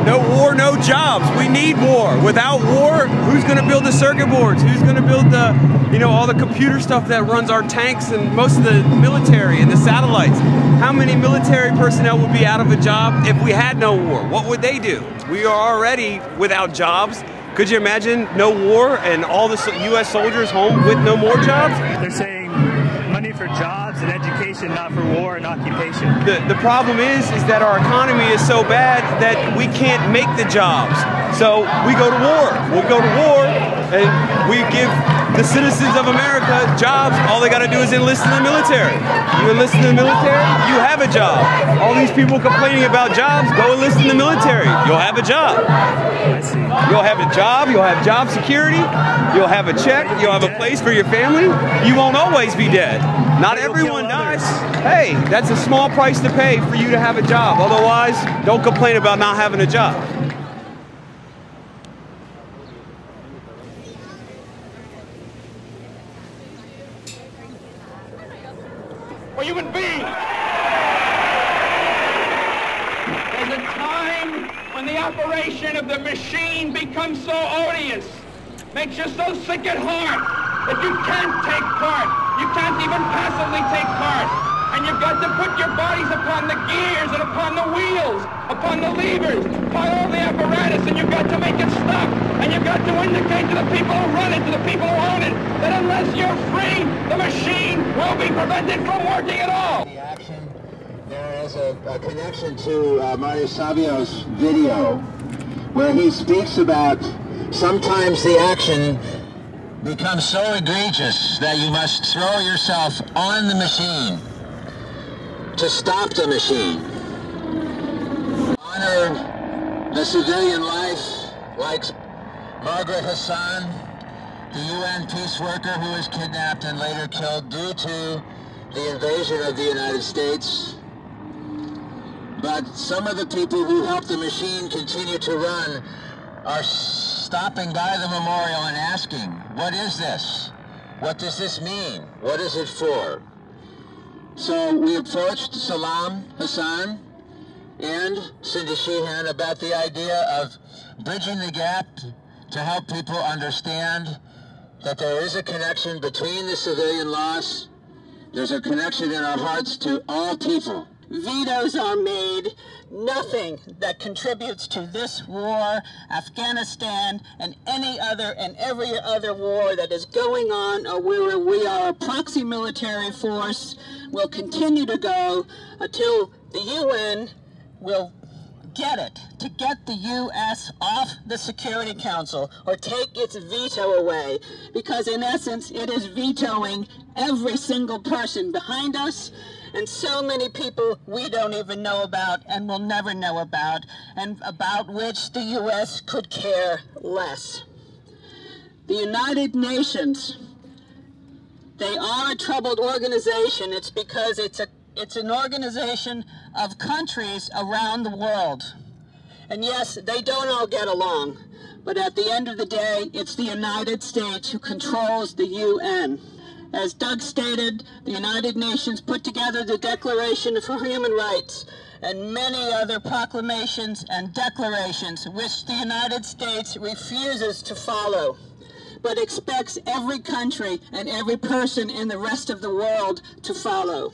No war, no jobs. We need war. Without war, who's going to build the circuit boards? Who's going to build the, all the computer stuff that runs our tanks and most of the military and the satellites? How many military personnel would be out of a job if we had no war? What would they do? We are already without jobs. Could you imagine no war and all the U.S. soldiers home with no more jobs? They're saying money for jobs and education, not for war and occupation. The problem is that our economy is so bad that we can't make the jobs. So we go to war. We'll go to war and we give the citizens of America jobs. All they got to do is enlist in the military. You enlist in the military, you have a job. All these people complaining about jobs, go enlist in the military. You'll have a job. You'll have a job, you'll have job security, you'll have a check, you'll have a place for your family. You won't always be dead. Not everyone dies. Hey, that's a small price to pay for you to have a job. Otherwise, don't complain about not having a job. We're human beings. There's a time when the operation of the machine becomes so odious, makes you so sick at heart that you can't take part. You can't even passively take part. And you've got to put your bodies upon the gears and upon the wheels, upon the levers, by all the apparatus, and you've got to make it stop. And you've got to indicate to the people who run it, to the people who own it, that unless you're free, the machine will be prevented from working at all. The action, there is a connection to Mario Savio's video where he speaks about sometimes the action becomes so egregious that you must throw yourself on the machine to stop the machine. Honor the civilian life like Margaret Hassan, the UN peace worker who was kidnapped and later killed due to the invasion of the United States. But some of the people who helped the machine continue to run are stopping by the memorial and asking, what is this? What does this mean? What is it for? So we approached Salam Hassan and Cindy Sheehan about the idea of bridging the gap to help people understand that there is a connection between the civilian loss. There's a connection in our hearts to all people. Vetoes are made. Nothing that contributes to this war, Afghanistan, and any other and every other war that is going on or where we are a proxy military force will continue to go until the UN will get it, to get the U.S. off the Security Council or take its veto away, because in essence it is vetoing every single person behind us and so many people we don't even know about and will never know about, and about which the U.S. could care less. The United Nations, they are a troubled organization. It's because it's an organization of countries around the world. And yes, they don't all get along, but at the end of the day, it's the United States who controls the UN. As Doug stated, the United Nations put together the Declaration for Human Rights and many other proclamations and declarations which the United States refuses to follow, but expects every country and every person in the rest of the world to follow.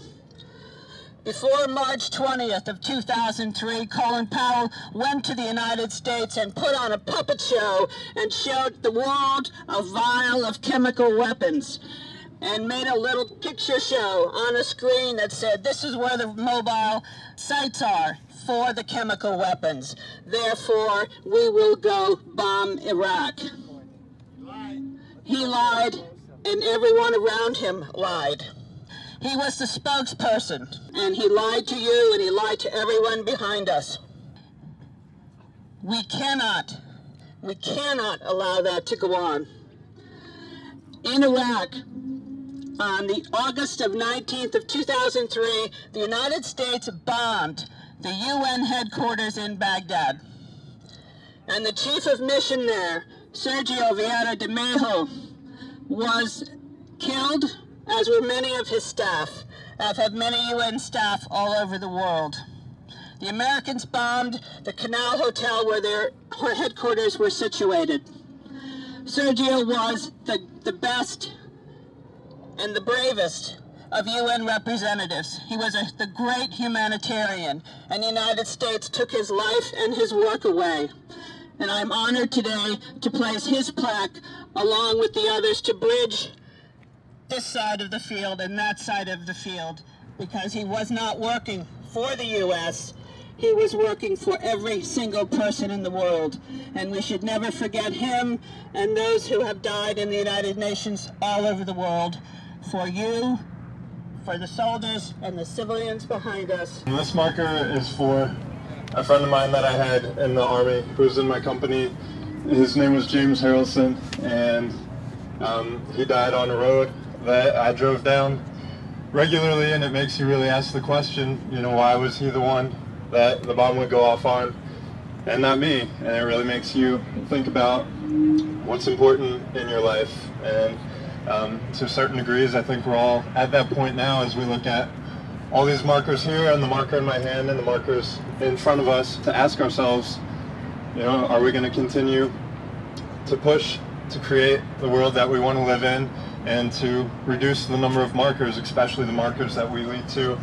Before March 20th of 2003, Colin Powell went to the United States and put on a puppet show and showed the world a vial of chemical weapons and made a little picture show on a screen that said, this is where the mobile sites are for the chemical weapons. Therefore, we will go bomb Iraq. He lied, and everyone around him lied. He was the spokesperson, and he lied to you, and he lied to everyone behind us. We cannot allow that to go on. In Iraq, on the August of 19th of 2003, the United States bombed the UN headquarters in Baghdad. And the chief of mission there, Sergio Vieira de Mello, was killed, as were many of his staff. I've had many UN staff all over the world. The Americans bombed the Canal Hotel where their headquarters were situated. Sergio was the best and the bravest of UN representatives. He was the great humanitarian, and the United States took his life and his work away. And I'm honored today to place his plaque along with the others to bridge this side of the field and that side of the field, because he was not working for the U.S., he was working for every single person in the world. And we should never forget him and those who have died in the United Nations all over the world for you, for the soldiers and the civilians behind us. And this marker is for a friend of mine that I had in the Army who's in my company. His name was James Harrelson, and he died on a road that I drove down regularly, and it makes you really ask the question, you know, why was he the one that the bomb would go off on and not me? And it really makes you think about what's important in your life. And to certain degrees, I think we're all at that point now as we look at all these markers here and the marker in my hand and the markers in front of us, to ask ourselves, you know, are we going to continue to push to create the world that we want to live in and to reduce the number of markers, especially the markers that we lead to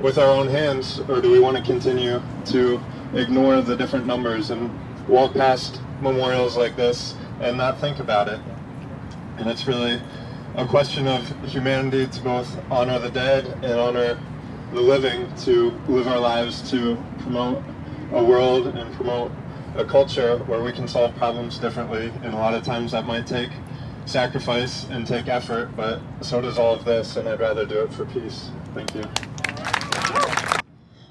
with our own hands, or do we want to continue to ignore the different numbers and walk past memorials like this and not think about it? And it's really a question of humanity to both honor the dead and honor the living, to live our lives to promote a world and promote a culture where we can solve problems differently. And a lot of times that might take sacrifice and take effort, but so does all of this, and I'd rather do it for peace. Thank you.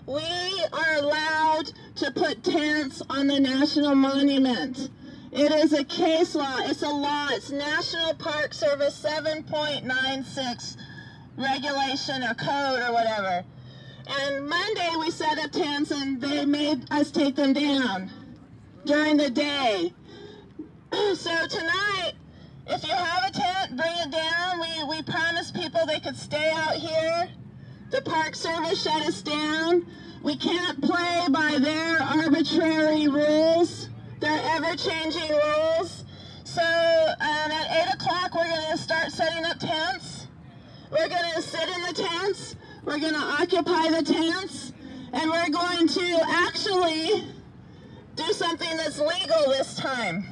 We are allowed to put tents on the National Monument. It is a case law. It's a law. It's National Park Service 7.96 regulation or code or whatever. And Monday we set up tents and they made us take them down during the day. So tonight, if you have a tent, bring it down. We promised people they could stay out here. The Park Service shut us down. We can't play by their arbitrary rules, their ever-changing rules. So at 8 o'clock, we're going to start setting up tents. We're going to sit in the tents. We're going to occupy the tents. And we're going to actually do something that's legal this time.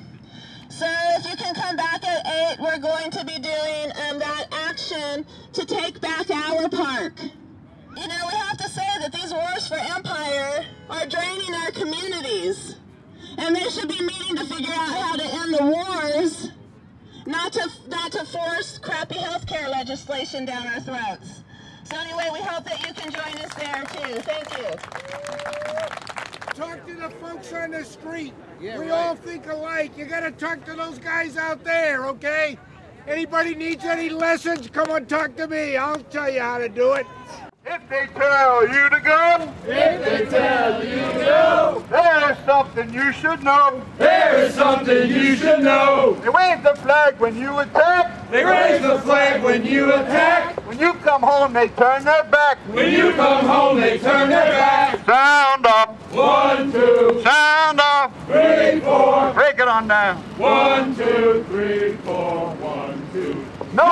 So if you can come back at 8, we're going to be doing that action to take back our park. You know, we have to say that these wars for empire are draining our communities. And they should be meeting to figure out how to end the wars, not to force crappy healthcare legislation down our throats. So anyway, we hope that you can join us there too. Thank you. Talk to the folks on the street. Yeah, we all think alike. You gotta talk to those guys out there, okay? Anybody needs any lessons, come on, talk to me. I'll tell you how to do it. If they tell you to go, if they tell you to go, there is something you should know. There is something you should know. They wave the flag when you attack. They raise the flag when you attack. When you come home, they turn their back. When you come home, they turn their back. Sound off. 1, 2. Sound off. 3, 4. Break it on down. 1, 2, 3, 4. 1, 2. No